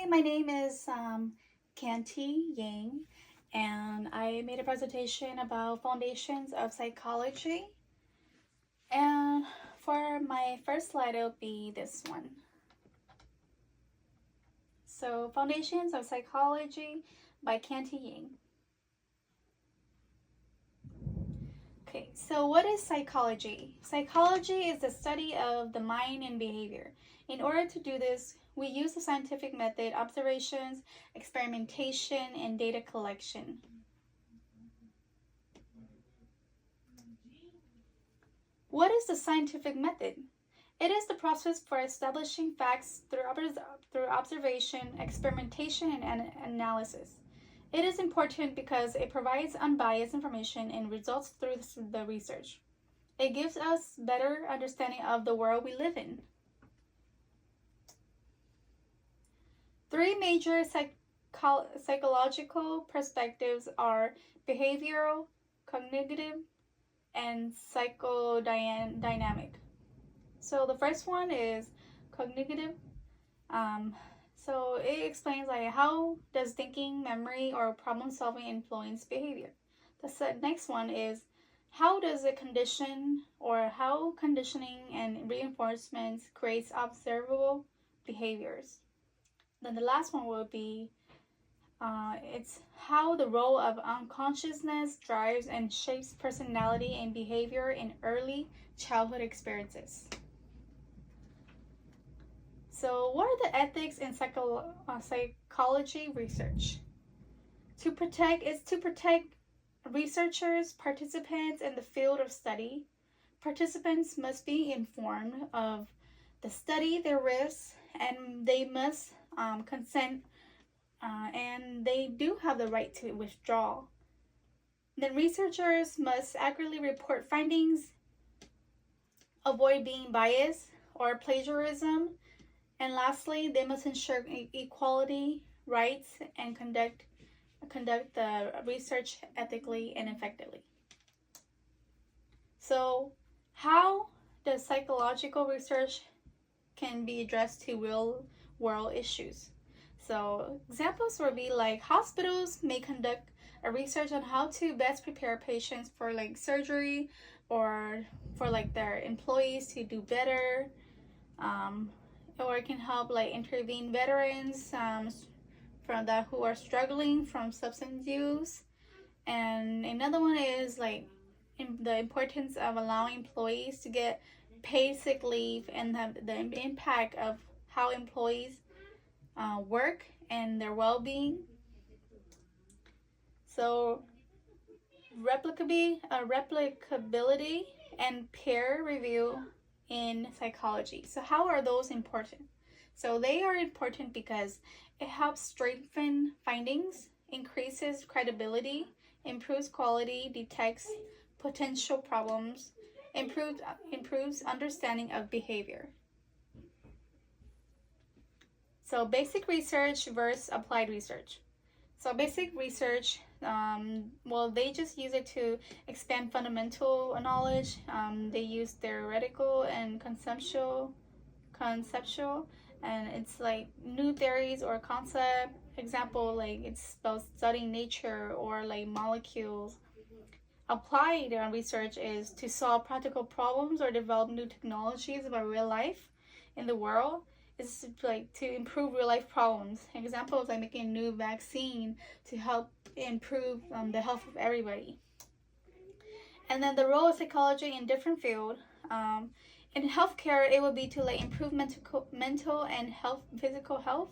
Hi, my name is Kanti Yang, and I made a presentation about foundations of psychology. And for my first slide, it'll be this one. So, Foundations of Psychology by Kanti Yang. Okay, so what is psychology? Psychology is the study of the mind and behavior. In order to do this, we use the scientific method, observations, experimentation, and data collection. What is the scientific method? It is the process for establishing facts through observation, experimentation, and analysis. It is important because it provides unbiased information and results through the research. It gives us better understanding of the world we live in. Three major psychological perspectives are behavioral, cognitive, and psychodynamic. So the first one is cognitive. So it explains like how does thinking, memory, or problem solving influence behavior. The next one is how does a condition or how conditioning and reinforcement creates observable behaviors. Then the last one will be it's how the role of unconsciousness drives and shapes personality and behavior in early childhood experiences. So, what are the ethics in psychology research? To protect researchers, participants in the field of study. Participants must be informed of the study, their risks, and they must consent, and they do have the right to withdraw. Then researchers must accurately report findings, avoid being biased or plagiarism, and lastly, they must ensure equality, rights, and conduct the research ethically and effectively. So, how does psychological research can be addressed to real world issues? So, examples would be like hospitals may conduct a research on how to best prepare patients for like surgery or for like their employees to do better. Or it can help like intervene veterans from that who are struggling from substance use. And another one is like the importance of allowing employees to get paid sick leave and the impact of how employees work and their well-being. So replicability and peer review in psychology. So how are those important? So they are important because it helps strengthen findings, increases credibility, improves quality, detects potential problems, improves understanding of behavior. So basic research versus applied research. So basic research, they just use it to expand fundamental knowledge. They use theoretical and conceptual, and it's like new theories or concept. Example, like it's about studying nature or like molecules. Applied research is to solve practical problems or develop new technologies about real life in the world. It's like to improve real life problems. Examples like making a new vaccine to help improve the health of everybody. And then the role of psychology in different field. In healthcare, it would be to like improve mental and physical health.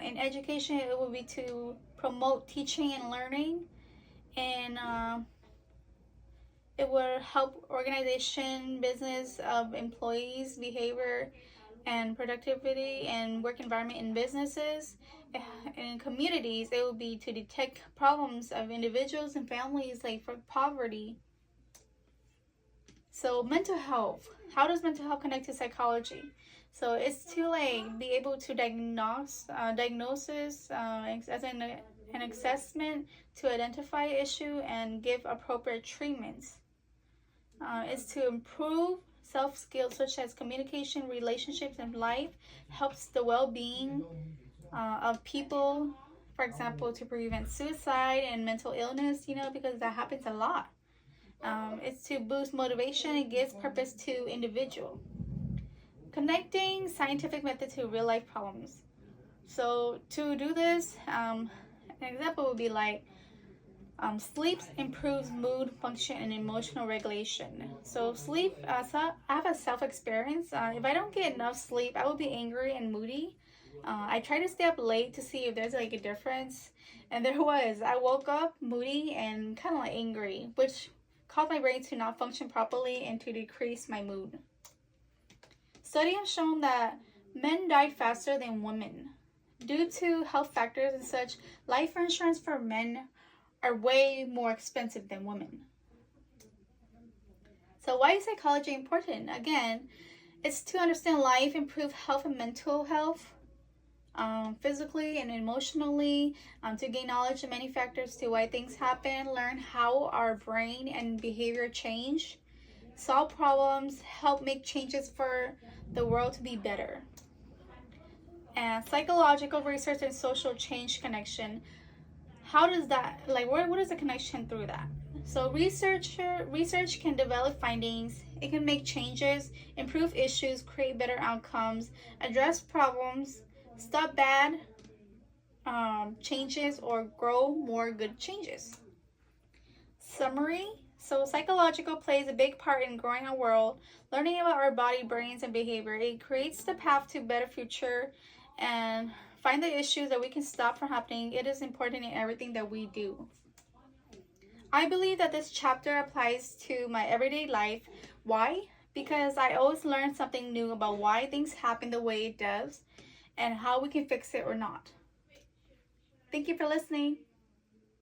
In education, it would be to promote teaching and learning. And it will help organization, business of employees, behavior, and productivity and work environment in businesses. In communities, it will be to detect problems of individuals and families like for poverty. So mental health. How does mental health connect to psychology? So it's to like be able to diagnosis as an assessment to identify issue and give appropriate treatments. Is to improve self skills such as communication, relationships, and life, helps the well being of people, for example, to prevent suicide and mental illness, because that happens a lot. It's to boost motivation and gives purpose to individual. Connecting scientific method to real life problems. So to do this, an example would be like sleep improves mood, function, and emotional regulation. So sleep, so I have a self-experience. If I don't get enough sleep, I will be angry and moody. I try to stay up late to see if there's like a difference, and there was. I woke up moody and kind of like angry, which caused my brain to not function properly and to decrease my mood. Studies have shown that men died faster than women. Due to health factors and such, life insurance for men are way more expensive than women. So why is psychology important? Again, it's to understand life, improve health and mental health, physically and emotionally, to gain knowledge of many factors to why things happen, learn how our brain and behavior change, solve problems, help make changes for the world to be better. And psychological research and social change connection. How does that, like, what is the connection through that? So research can develop findings, it can make changes, improve issues, create better outcomes, address problems, stop bad changes, or grow more good changes. Summary. So psychological plays a big part in growing our world, learning about our body, brains, and behavior. It creates the path to a better future and find the issues that we can stop from happening. It is important in everything that we do. I believe that this chapter applies to my everyday life. Why? Because I always learn something new about why things happen the way it does and how we can fix it or not. Thank you for listening.